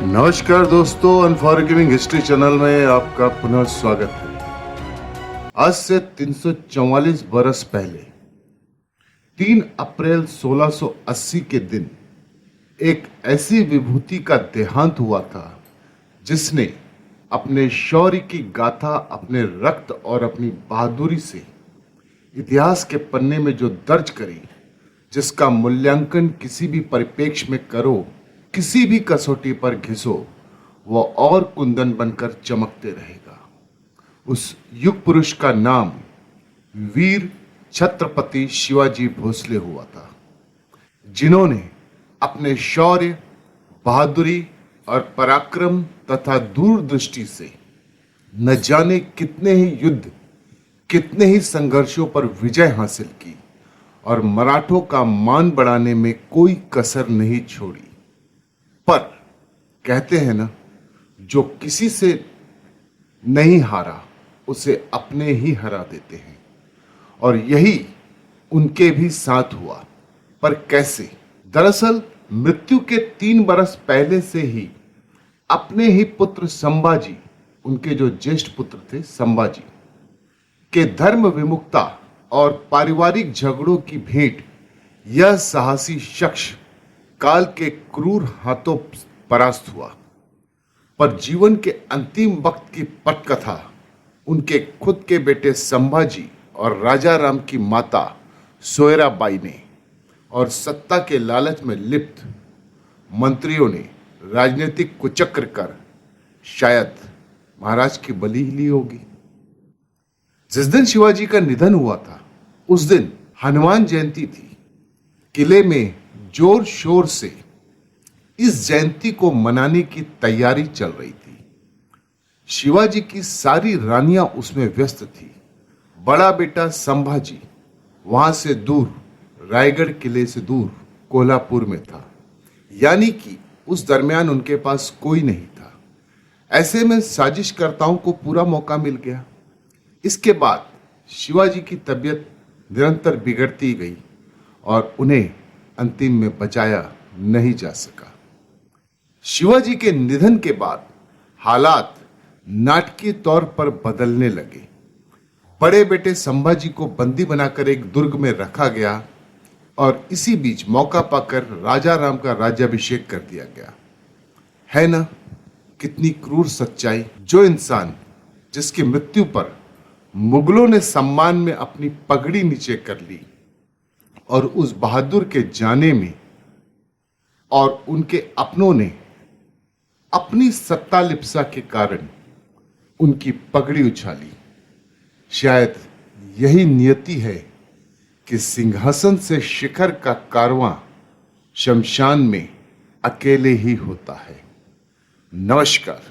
नमस्कार दोस्तों, unforgiving history channel में आपका पुनः स्वागत है। आज से 344 बरस पहले 3 अप्रैल 1680 के दिन एक ऐसी विभूति का देहांत हुआ था जिसने अपने शौर्य की गाथा अपने रक्त और अपनी बहादुरी से इतिहास के पन्ने में जो दर्ज करी, जिसका मूल्यांकन किसी भी परिप्रेक्ष्य में करो, किसी भी कसौटी पर घिसो, वह और कुंदन बनकर चमकते रहेगा। उस युग पुरुष का नाम वीर छत्रपति शिवाजी भोसले हुआ था, जिन्होंने अपने शौर्य, बहादुरी और पराक्रम तथा दूरदृष्टि से न जाने कितने ही युद्ध, कितने ही संघर्षों पर विजय हासिल की और मराठों का मान बढ़ाने में कोई कसर नहीं छोड़ी। पर कहते हैं ना, जो किसी से नहीं हारा उसे अपने ही हरा देते हैं, और यही उनके भी साथ हुआ। पर कैसे? दरअसल मृत्यु के 3 बरस पहले से ही अपने ही पुत्र संभाजी, उनके जो ज्येष्ठ पुत्र थे संभाजी, के धर्म विमुखता और पारिवारिक झगड़ों की भेंट यह साहसी शख्स काल के क्रूर हाथों परास्त हुआ। पर जीवन के अंतिम वक्त की पटकथा उनके खुद के बेटे संभाजी और राजा राम की माता सोयराबाई ने, और सत्ता के लालच में लिप्त मंत्रियों ने राजनीतिक कुचक्र कर शायद महाराज की बलि ली होगी। जिस दिन शिवाजी का निधन हुआ था, उस दिन हनुमान जयंती थी। किले में जोर शोर से इस जयंती को मनाने की तैयारी चल रही थी। शिवाजी की सारी रानियां उसमें व्यस्त थी। बड़ा बेटा संभाजी वहां से दूर, रायगढ़ किले से दूर कोल्हापुर में था, यानी कि उस दरमियान उनके पास कोई नहीं था। ऐसे में साजिशकर्ताओं को पूरा मौका मिल गया। इसके बाद शिवाजी की तबीयत निरंतर बिगड़ती गई और उन्हें अंतिम में बचाया नहीं जा सका। शिवाजी के निधन के बाद हालात नाटकीय तौर पर बदलने लगे। बड़े बेटे संभाजी को बंदी बनाकर एक दुर्ग में रखा गया और इसी बीच मौका पाकर राजा राम का राज्याभिषेक कर दिया गया। है ना कितनी क्रूर सच्चाई! जो इंसान जिसकी मृत्यु पर मुगलों ने सम्मान में अपनी पगड़ी नीचे कर ली, और उस बहादुर के जाने में और उनके अपनों ने अपनी सत्ता लिप्सा के कारण उनकी पगड़ी उछाली। शायद यही नियति है कि सिंहासन से शिखर का कारवां शमशान में अकेले ही होता है। नमस्कार।